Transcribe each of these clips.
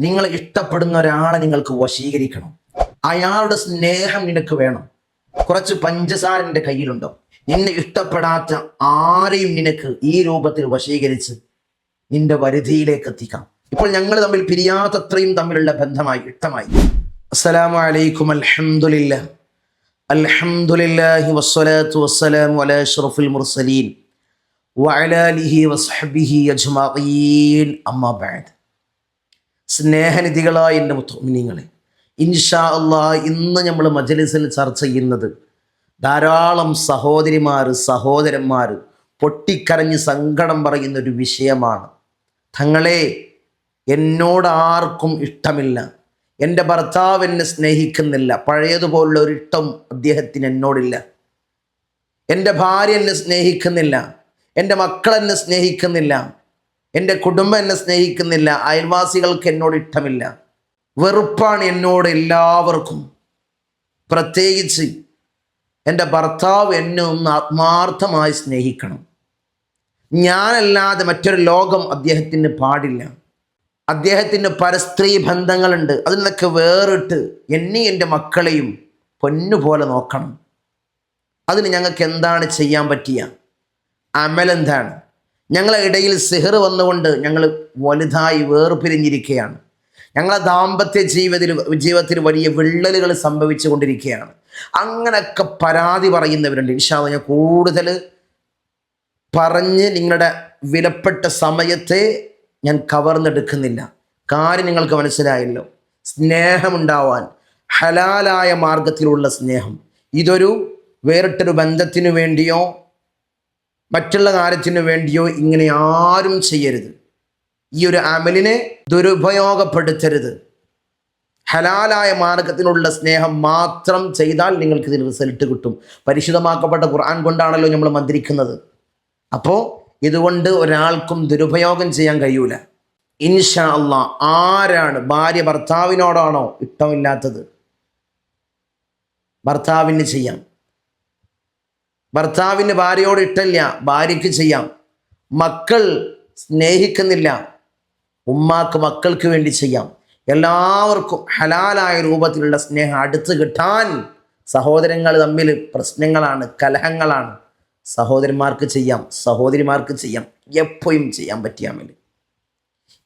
നിങ്ങൾ ഇഷ്ടപ്പെടുന്ന ഒരാളെ നിങ്ങൾക്ക് വശീകരിക്കണം. അയാളുടെ സ്നേഹം നിനക്ക് വേണം. കുറച്ച് പഞ്ചസാര നിന്റെ കയ്യിലുണ്ടോ? നിന്നെ ഇഷ്ടപ്പെടാത്ത ആരെയും നിനക്ക് ഈ രൂപത്തിൽ വശീകരിച്ച് നിന്റെ പരിധിയിലേക്ക് എത്തിക്കാം. ഇപ്പോൾ ഞങ്ങൾ തമ്മിൽ പിരിയാത്തത്രയും തമ്മിലുള്ള ബന്ധമായി, ഇഷ്ടമായി. അസ്സലാമു അലൈക്കും. അൽഹംദുലില്ലാഹ് അൽഹംദുലില്ലാഹി വസ്സലാത്തു വസ്സലാമു അലാ അഷ്റഫിൽ മുർസലീൻ വഅലാ ആലിഹി വസ്ഹബിഹി അജ്മഈൻ. അമ്മാ ബഅദ്. സ്നേഹനിധികളായ എൻ്റെ മുഅ്മിനീങ്ങളെ, ഇൻഷാ അല്ലാഹ് ഇന്ന് നമ്മൾ മജ്‌ലിസിൽ ചർച്ച ചെയ്യുന്നത് ധാരാളം സഹോദരന്മാർ പൊട്ടിക്കരഞ്ഞ് സങ്കടം പറയുന്ന ഒരു വിഷയമാണ്. തങ്ങളെ, എന്നോട് ആർക്കും ഇഷ്ടമില്ല, എൻ്റെ ഭർത്താവ് എന്നെ സ്നേഹിക്കുന്നില്ല, പഴയതുപോലുള്ള ഒരു ഇഷ്ടം അദ്ദേഹത്തിന് എന്നോടില്ല, എൻ്റെ ഭാര്യ എന്നെ സ്നേഹിക്കുന്നില്ല, എൻ്റെ മക്കൾ എന്നെ സ്നേഹിക്കുന്നില്ല, എൻ്റെ കുടുംബം എന്നെ സ്നേഹിക്കുന്നില്ല, അയൽവാസികൾക്ക് എന്നോട് ഇഷ്ടമില്ല, വെറുപ്പാണ് എന്നോട് എല്ലാവർക്കും. പ്രത്യേകിച്ച് എൻ്റെ ഭർത്താവ് എന്നെ ഒന്ന് ആത്മാർത്ഥമായി സ്നേഹിക്കണം. ഞാനല്ലാതെ മറ്റൊരു ലോകം അദ്ദേഹത്തിന് പാടില്ല. അദ്ദേഹത്തിന് പരസ്ത്രീ ബന്ധങ്ങളുണ്ട്, അതിൽ നിന്നൊക്കെ വേറിട്ട് എന്നെയും എൻ്റെ മക്കളെയും പൊന്നുപോലെ നോക്കണം. അതിന് ഞങ്ങൾക്ക് എന്താണ് ചെയ്യാൻ പറ്റിയ അമലെന്താണ്? ഞങ്ങളെ ഇടയിൽ സിഹർ വന്നുകൊണ്ട് ഞങ്ങൾ വലുതായി വേർപിരിഞ്ഞിരിക്കുകയാണ്. ഞങ്ങളെ ദാമ്പത്യ ജീവിതത്തിൽ വലിയ വിള്ളലുകൾ സംഭവിച്ചു കൊണ്ടിരിക്കുകയാണ്. അങ്ങനെയൊക്കെ പരാതി പറയുന്നവരുണ്ട്. ഇൻഷാ അല്ലാഹ് ഞാൻ കൂടുതൽ പറഞ്ഞ് നിങ്ങളുടെ വിലപ്പെട്ട സമയത്തെ ഞാൻ കവർന്നെടുക്കുന്നില്ല. കാര്യം നിങ്ങൾക്ക് മനസ്സിലായല്ലോ. സ്നേഹമുണ്ടാവാൻ ഹലാലായ മാർഗത്തിലുള്ള സ്നേഹം, ഇതൊരു വേറിട്ടൊരു ബന്ധത്തിനു വേണ്ടിയോ മറ്റുള്ള കാര്യത്തിനു വേണ്ടിയോ ഇങ്ങനെ ആരും ചെയ്യരുത്. ഈ ഒരു അമലിനെ ദുരുപയോഗപ്പെടുത്തരുത്. ഹലാലായ മാർഗത്തിനുള്ള സ്നേഹം മാത്രം ചെയ്താൽ നിങ്ങൾക്ക് ഇതിന് റിസൾട്ട് കിട്ടും. പരിശുദ്ധമാക്കപ്പെട്ട ഖുർആൻ കൊണ്ടാണല്ലോ നമ്മൾ മന്ത്രിക്കുന്നത്. അപ്പോൾ ഇതുകൊണ്ട് ഒരാൾക്കും ദുരുപയോഗം ചെയ്യാൻ കഴിയൂല. ഇൻഷാ അല്ലാഹ്. ആരാണ് ഭാര്യ ഭർത്താവിനോടാണോ ഇഷ്ടമില്ലാത്തത്, ഭർത്താവിന് ചെയ്യാം. ഭർത്താവിന് ഭാര്യയോട് ഇഷ്ടമില്ല, ഭാര്യയ്ക്ക് ചെയ്യാം. മക്കൾ സ്നേഹിക്കുന്നില്ല, ഉമ്മാക്ക് മക്കൾക്ക് വേണ്ടി ചെയ്യാം. എല്ലാവർക്കും ഹലാലായ രൂപത്തിലുള്ള സ്നേഹം അടുത്ത് കിട്ടാൻ, സഹോദരങ്ങൾ തമ്മിൽ പ്രശ്നങ്ങളാണ്, കലഹങ്ങളാണ്, സഹോദരന്മാർക്ക് ചെയ്യാം, സഹോദരിമാർക്ക് ചെയ്യാം, എപ്പോഴും ചെയ്യാൻ പറ്റിയ അമൽ.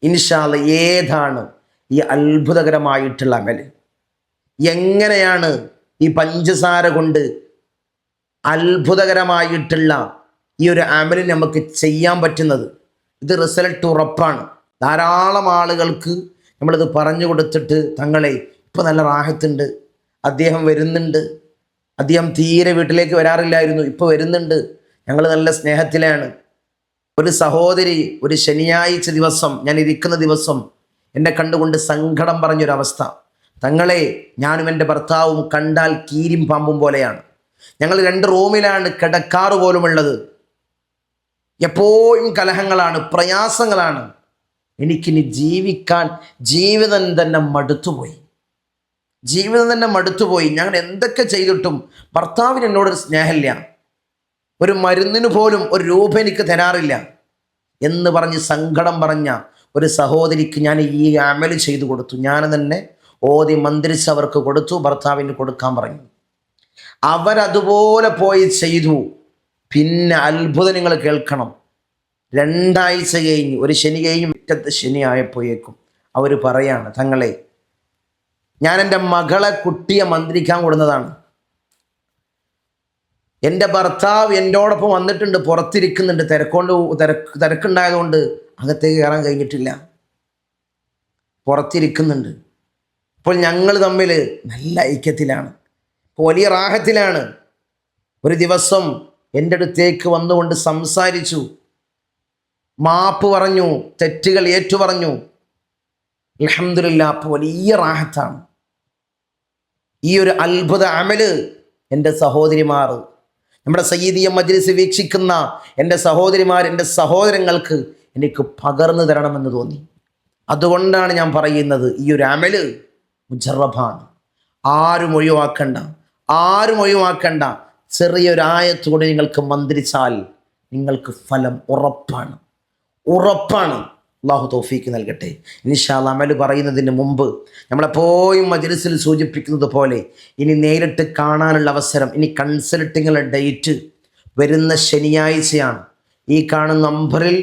ഇൻഷാ അല്ലാഹ്. ഏതാണ് ഈ അത്ഭുതകരമായിട്ടുള്ള അമൽ? എങ്ങനെയാണ് ഈ പഞ്ചസാര കൊണ്ട് അത്ഭുതകരമായിട്ടുള്ള ഈ ഒരു അമൽ നമുക്ക് ചെയ്യാൻ പറ്റുന്നത്? ഇത് റിസൾട്ട് ഉറപ്പാണ്. ധാരാളം ആളുകൾക്ക് നമ്മളിത് പറഞ്ഞു കൊടുത്തിട്ട്, തങ്ങളെ ഇപ്പോൾ നല്ല റാഹത്തുണ്ട്, അദ്ദേഹം വരുന്നുണ്ട്, അദ്ദേഹം തീരെ വീട്ടിലേക്ക് വരാറില്ലായിരുന്നു, ഇപ്പോൾ വരുന്നുണ്ട്, ഞങ്ങൾ നല്ല സ്നേഹത്തിലാണ്. ഒരു സഹോദരി ഒരു ശനിയാഴ്ച ദിവസം, ഞാൻ ഇരിക്കുന്ന ദിവസം, എന്നെ കണ്ടുകൊണ്ട് സങ്കടം പറഞ്ഞൊരവസ്ഥ. തങ്ങളെ, ഞാനും എൻ്റെ ഭർത്താവും കണ്ടാൽ കീരിയും പാമ്പും പോലെയാണ്. ഞങ്ങൾ 2 റൂമിലാണ് കിടക്കാറ് പോലുമുള്ളത്. എപ്പോഴും കലഹങ്ങളാണ്, പ്രയാസങ്ങളാണ്. എനിക്കിനി ജീവിതം തന്നെ മടുത്തുപോയി. ഞങ്ങൾ എന്തൊക്കെ ചെയ്തിട്ടും ഭർത്താവിന് എന്നോടൊരു സ്നേഹമില്ല, ഒരു മരുന്നിന് പോലും ഒരു രൂപ എനിക്ക് തരാറില്ല എന്ന് പറഞ്ഞ് സങ്കടം പറഞ്ഞ ഒരു സഹോദരിക്ക് ഞാൻ ഈ അമൽ ചെയ്തു കൊടുത്തു. ഞാൻ തന്നെ ഓതി മന്ത്രിച്ച് അവർക്ക് കൊടുത്തു, ഭർത്താവിന് കൊടുക്കാൻ പറഞ്ഞു. അവരതുപോലെ പോയി ചെയ്തു. പിന്നെ അത്ഭുതം നിങ്ങൾ കേൾക്കണം. 2 ആഴ്ച കഴിഞ്ഞ്, ഒരു ശനി കഴിഞ്ഞ് പിറ്റത്തെ ശനി ആയപ്പോഴേക്കും അവർ പറയാണ്, തങ്ങളെ, ഞാൻ എൻ്റെ മകളെ കുട്ടിയെ മന്ത്രിക്കാൻ കൊടുന്നതാണ്, എൻ്റെ ഭർത്താവ് എന്നോടൊപ്പം വന്നിട്ടുണ്ട്, പുറത്തിരിക്കുന്നുണ്ട്, തിരക്കുണ്ടായതുകൊണ്ട് അകത്തേക്ക് കയറാൻ കഴിഞ്ഞിട്ടില്ല, പുറത്തിരിക്കുന്നുണ്ട്. ഇപ്പോൾ ഞങ്ങൾ തമ്മിൽ നല്ല ഐക്യത്തിലാണ്, വലിയ റാഹത്തിലാണ്. ഒരു ദിവസം എൻ്റെ അടുത്തേക്ക് വന്നുകൊണ്ട് സംസാരിച്ചു, മാപ്പ് പറഞ്ഞു, തെറ്റുകൾ ഏറ്റുപറഞ്ഞു. അൽഹംദുലില്ലാഹ്. അപ്പോൾ വലിയ റാഹത്താണ്. ഈ ഒരു അത്ഭുത അമല് എൻ്റെ സഹോദരിമാർ, നമ്മുടെ സയ്യിദിയ മജ്‌ലിസ് വീക്ഷിക്കുന്ന എൻ്റെ സഹോദരിമാർ, എൻ്റെ സഹോദരങ്ങൾക്ക് എനിക്ക് പകർന്നു തരണമെന്ന് തോന്നി. അതുകൊണ്ടാണ് ഞാൻ പറയുന്നത്, ഈ ഒരു അമല് മുജറബാണ്. ആരും ഒഴിവാക്കണ്ട. ചെറിയൊരായത്തോടെ നിങ്ങൾക്ക് മന്ത്രിച്ചാൽ നിങ്ങൾക്ക് ഫലം ഉറപ്പാണ്. അള്ളാഹു തൗഫീക്ക് നൽകട്ടെ. ഇൻഷാ അല്ലാഹ് അമൽ പറയുന്നതിന് മുമ്പ് നമ്മളെപ്പോഴും മജ്‌ലിസിൽ സൂചിപ്പിക്കുന്നത് പോലെ ഇനി നേരിട്ട് കാണാനുള്ള അവസരം, ഇനി കൺസൾട്ടിങ്ങുള്ള ഡേറ്റ് വരുന്ന ശനിയാഴ്ചയാണ്. ഈ കാണുന്ന നമ്പറിൽ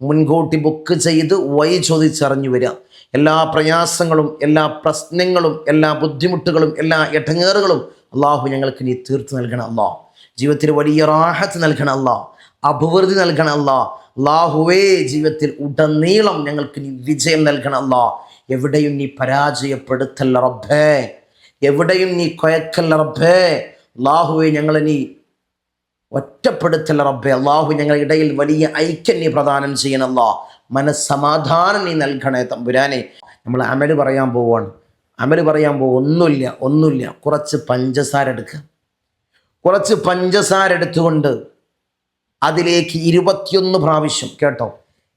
മുൻകൂട്ടി ബുക്ക് ചെയ്ത് വഴി ചോദിച്ചറിഞ്ഞു വരിക. എല്ലാ പ്രയാസങ്ങളും, എല്ലാ പ്രശ്നങ്ങളും, എല്ലാ ബുദ്ധിമുട്ടുകളും, എല്ലാ ഇടങ്ങേറുകളും അള്ളാഹു ഞങ്ങൾക്ക് നീ തീർത്ത് നൽകണം അല്ലാഹ്. ജീവിതത്തിൽ വലിയ റാഹത്ത് നൽകണം അല്ലാഹ്, അഭിവൃദ്ധി നൽകണം അല്ലാഹ്. അല്ലാഹുവേ, ജീവിതത്തിൽ ഉടനീളം ഞങ്ങൾക്ക് നീ വിജയം നൽകണം അല്ലാഹ്. എവിടെയും നീ പരാജയപ്പെടുത്തല്ല റബ്ബേ, എവിടെയും നീ കൊയക്കല്ല റബ്ബേ. അല്ലാഹുവേ, ഞങ്ങളെ നീ ഒറ്റപ്പെടുത്തല്ല റബ്ബേ. അള്ളാഹു ഞങ്ങളുടെ ഇടയിൽ വലിയ ഐക്യം നീ പ്രദാനം ചെയ്യണം അല്ലാഹ്. മനസ്സമാധാനം നീ നൽകണേ തമ്പുരാനെ. നമ്മൾ അമല് പറയാൻ പോവാണ്. അമല് പറയാൻ ഒന്നുമില്ല. കുറച്ച് പഞ്ചസാര എടുക്കുക. കുറച്ച് പഞ്ചസാര എടുത്തുകൊണ്ട് അതിലേക്ക് 21 പ്രാവശ്യം, കേട്ടോ,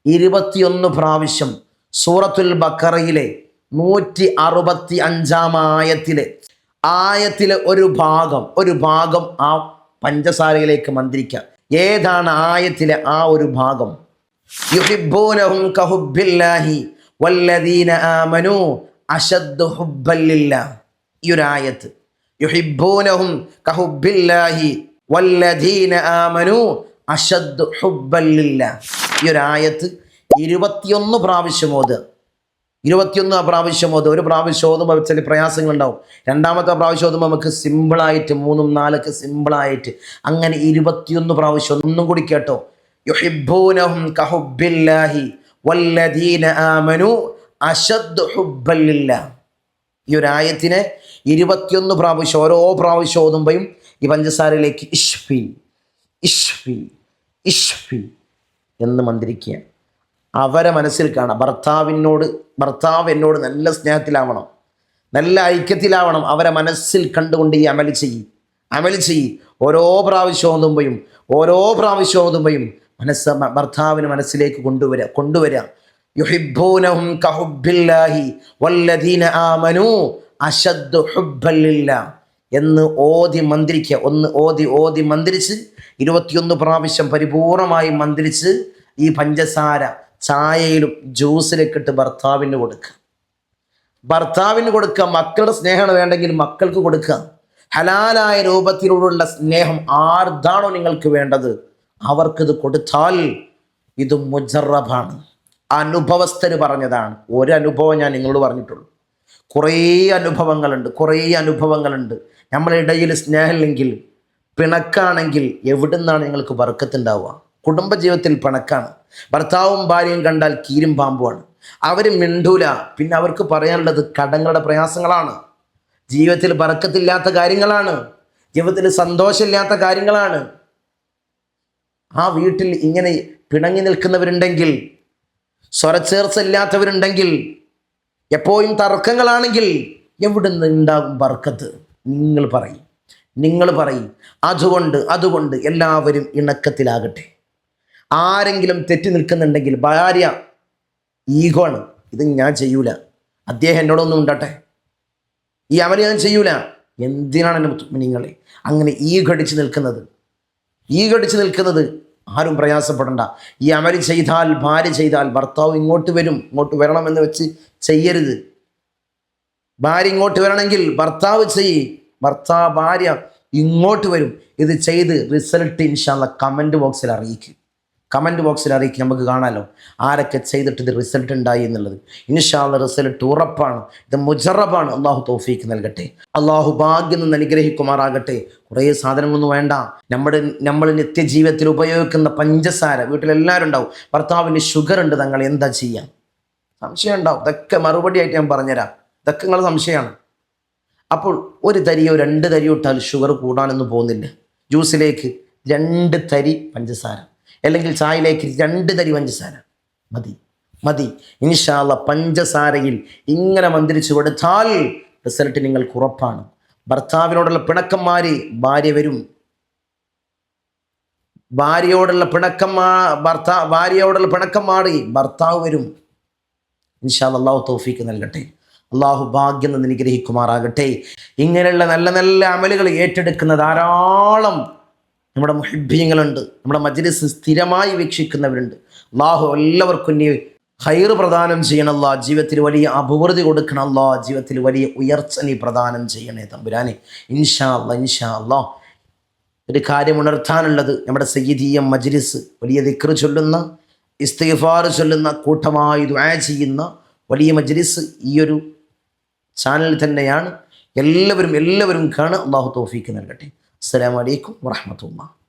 21 പ്രാവശ്യം സൂറത്തുൽ ബഖറയിലെ 165 ആയത്തിലെ ഒരു ഭാഗം ആ പഞ്ചസാരയിലേക്ക് മന്ത്രിക്കുക. ഏതാണ് ആയത്തിലെ ആ ഒരു ഭാഗം? യുഹിബ്ബൂനഹും കഹുബ്ബില്ലാഹി വല്ലദീന ആമനൂ അശദ്ദു ഹുബ്ബൻ ലില്ലാഹ്. ഈ ഒരു ആയത്ത്, യുഹിബ്ബൂനഹും കഹുബ്ബില്ലാഹി വല്ലദീന ആമനൂ അശദ്ദു ഹുബ്ബൻ ലില്ലാഹ്. ഈ ഒരു ആയത്ത് 21 പ്രാവശ്യം ഓതുക. 21 പ്രാവശ്യം ഓതുക. ഒരു പ്രാവശ്യം ഓതുമ്പോൾ ചില പ്രയാസങ്ങളുണ്ടാവും. രണ്ടാമത്തെ പ്രാവശ്യം ഓതുമ്പോൾ നമുക്ക് സിമ്പിളായിട്ട് 3, 4 സിമ്പിളായിട്ട് അങ്ങനെ 21 പ്രാവശ്യം. ഒന്നും കൂടി കേട്ടോ. യുഹിബ്ബൂനഹും കഹുബ്ബില്ലാഹി വല്ലദീന ആമനൂ അശദ്ദു ഹുബ്ബൻ ലില്ലാഹ്. ഈ ഒരു ആയത്തിനെ 21 പ്രാവശ്യം ഓരോ പ്രാവശ്യം ഓതുമ്പോഴും ഈ പഞ്ചസാരയിലേക്ക് ഇഷ്ഫി ഇഷ്ഫി ഇഷ്ഫി എന്ന് മന്ത്രിക്കുക. അവരെ മനസ്സിൽ കാണാം, ഭർത്താവ് എന്നോട് നല്ല സ്നേഹത്തിലാവണം, നല്ല ഐക്യത്തിലാവണം. അവരെ മനസ്സിൽ കണ്ടുകൊണ്ട് ഈ അമൽ ചെയ്യ്. ഓരോ പ്രാവശ്യം ഓതുമ്പോഴും ഭർത്താവിന് മനസ്സിലേക്ക് കൊണ്ടുവരിക. യുഹിബ്ബൂനഹും കഹുബ്ബില്ലാഹി വല്ലദീന ആമനൂ അശദ്ദു ഹുബ്ബൻ ലില്ലാഹ് എന്ന് ഓതി മന്ത്രിക്കുക. ഓതി മന്ത്രിച്ച് 21 പ്രാവശ്യം പരിപൂർണമായി മന്ത്രിച്ച് ഈ പഞ്ചസാര ചായയിലും ജ്യൂസിലൊക്കെ ഇട്ട് ഭർത്താവിന് കൊടുക്കുക. മക്കളുടെ സ്നേഹമാണ് വേണ്ടെങ്കിൽ മക്കൾക്ക് കൊടുക്കുക. ഹലാലായ രൂപത്തിലുള്ള സ്നേഹം ആർതാണോ നിങ്ങൾക്ക് വേണ്ടത് അവർക്കിത് കൊടുത്താൽ ഇത് മുജറബാണ്. അനുഭവസ്ഥര് പറഞ്ഞതാണ്. ഒരു അനുഭവം ഞാൻ നിങ്ങളോട് പറഞ്ഞിട്ടുള്ളൂ. കുറേ അനുഭവങ്ങളുണ്ട്. നമ്മളുടെ ഇടയിൽ സ്നേഹമില്ലെങ്കിൽ, പിണക്കാണെങ്കിൽ എവിടുന്നാണ് നിങ്ങൾക്ക് ബർക്കത്തുണ്ടാവുക? കുടുംബജീവിതത്തിൽ പിണക്കാണ്. ഭർത്താവും ഭാര്യയും കണ്ടാൽ കീരും പാമ്പുമാണ്. അവർ മിണ്ടൂല. പിന്നെ അവർക്ക് പറയാനുള്ളത് കടങ്ങളുടെ പ്രയാസങ്ങളാണ്, ജീവിതത്തിൽ ബർക്കത്തില്ലാത്ത കാര്യങ്ങളാണ്, ജീവിതത്തിൽ സന്തോഷമില്ലാത്ത കാര്യങ്ങളാണ്. ആ വീട്ടിൽ ഇങ്ങനെ പിണങ്ങി നിൽക്കുന്നവരുണ്ടെങ്കിൽ, സ്വരച്ചേർച്ചയില്ലാത്തവരുണ്ടെങ്കിൽ, എപ്പോഴും തർക്കങ്ങളാണെങ്കിൽ എവിടുന്ന് ഉണ്ടാകും ബർക്കത്ത്? നിങ്ങൾ പറയും. അതുകൊണ്ട് എല്ലാവരും ഇണക്കത്തിലാകട്ടെ. ആരെങ്കിലും തെറ്റി നിൽക്കുന്നുണ്ടെങ്കിൽ, ഭാര്യ ഈഗോണ്, ഇത് ഞാൻ ചെയ്യൂല, അദ്ദേഹം എന്നോടൊന്നും ഉണ്ടട്ടെ, ഈ അമൽ ഞാൻ ചെയ്യൂല, എന്തിനാണ് എൻ്റെ നിങ്ങളെ അങ്ങനെ ഈഗടിച്ച് നിൽക്കുന്നത്? ആരും പ്രയാസപ്പെടണ്ട. ഈ അമൽ ചെയ്താൽ, ഭാര്യ ചെയ്താൽ ഭർത്താവ് ഇങ്ങോട്ട് വരണമെന്ന് വെച്ച് ചെയ്യരുത്. ഭാര്യ ഇങ്ങോട്ട് വരണമെങ്കിൽ ഭർത്താവ് ഭാര്യ ഇങ്ങോട്ട് വരും. ഇത് ചെയ്ത് റിസൾട്ട് ഇൻഷാ അല്ലാഹ് കമൻറ്റ് ബോക്സിൽ അറിയിക്കും. നമുക്ക് കാണാമല്ലോ ആരൊക്കെ ചെയ്തിട്ട് ഇത് റിസൾട്ട് ഉണ്ടായി എന്നുള്ളത്. ഇൻഷാ അല്ലാഹ് റിസൾട്ട് ഉറപ്പാണ്. ഇത് മുജറബാണ്. അള്ളാഹു തൗഫീക്ക് നൽകട്ടെ. അള്ളാഹു ഭാഗ്യം നിന്ന് അനുഗ്രഹിക്കുമാറാകട്ടെ. കുറേ സാധനങ്ങളൊന്നും വേണ്ട. നമ്മൾ നിത്യജീവിതത്തിൽ ഉപയോഗിക്കുന്ന പഞ്ചസാര വീട്ടിലെല്ലാവരും ഉണ്ടാവും. ഭർത്താവിന് ഷുഗർ ഉണ്ട്, തങ്ങൾ എന്താ ചെയ്യാം? സംശയം ഉണ്ടാവും. ഇതൊക്കെ മറുപടി ആയിട്ട് ഞാൻ പറഞ്ഞുതരാം. ഇതൊക്കെ നിങ്ങൾ സംശയമാണ്. അപ്പോൾ 1 തരിയോ 2 തരിയോ ഇട്ടാൽ ഷുഗർ കൂടാനൊന്നും പോകുന്നില്ല. ജ്യൂസിലേക്ക് 2 തരി പഞ്ചസാര, അല്ലെങ്കിൽ ചായയിലേക്ക് 2 തരി പഞ്ചസാര മതി. ഇൻഷാ അല്ലാഹ് പഞ്ചസാരയിൽ ഇങ്ങനെ മന്ത്രിച്ചു കൊടുത്താൽ റിസൾട്ട് നിങ്ങൾക്ക് ഉറപ്പാണ്. ഭർത്താവിനോടുള്ള പിണക്കം മാറി ഭാര്യ വരും. ഭാര്യയോടുള്ള പിണക്കം മാറി ഭർത്താവ് വരും. ഇൻഷാ അല്ലാഹ് അല്ലാഹു തൗഫീക്ക് നൽകട്ടെ. അള്ളാഹു ഭാഗ്യം നിന്ന് അനുഗ്രഹിക്കുമാറാകട്ടെ. ഇങ്ങനെയുള്ള നല്ല നല്ല അമലുകൾ ഏറ്റെടുക്കുന്ന ധാരാളം നമ്മുടെ മുഹിബ്ബീങ്ങളുണ്ട്. നമ്മുടെ മജ്ലിസ് സ്ഥിരമായി വീക്ഷിക്കുന്നവരുണ്ട്. അള്ളാഹു എല്ലാവർക്കും നീ ഖൈറ് പ്രദാനം ചെയ്യണമല്ല, ജീവിതത്തിൽ വലിയ അഭിവൃദ്ധി കൊടുക്കണമല്ല, ജീവിതത്തിൽ വലിയ ഉയർച്ച നീ പ്രദാനം ചെയ്യണേ തമ്പുരാനെ. ഇൻഷാ അല്ലാ, ഇൻഷാ അല്ലാ. ഒരു കാര്യം ഉണർത്താനുള്ളത്, നമ്മുടെ സയ്യിദിയ മജ്ലിസ് വലിയ ദിക്ർ ചൊല്ലുന്ന, ഇസ്തിഗ്ഫാർ ചൊല്ലുന്ന, കൂട്ടമായി ദുആ ചെയ്യുന്ന വലിയ മജ്ലിസ് ഈ ഒരു ചാനൽ തന്നെയാണ്. എല്ലാവരും കാണുക. അല്ലാഹു തൗഫീക്ക് നൽകട്ടെ. അസ്സലാമു അലൈക്കും വറഹ്മത്തുള്ളാഹി.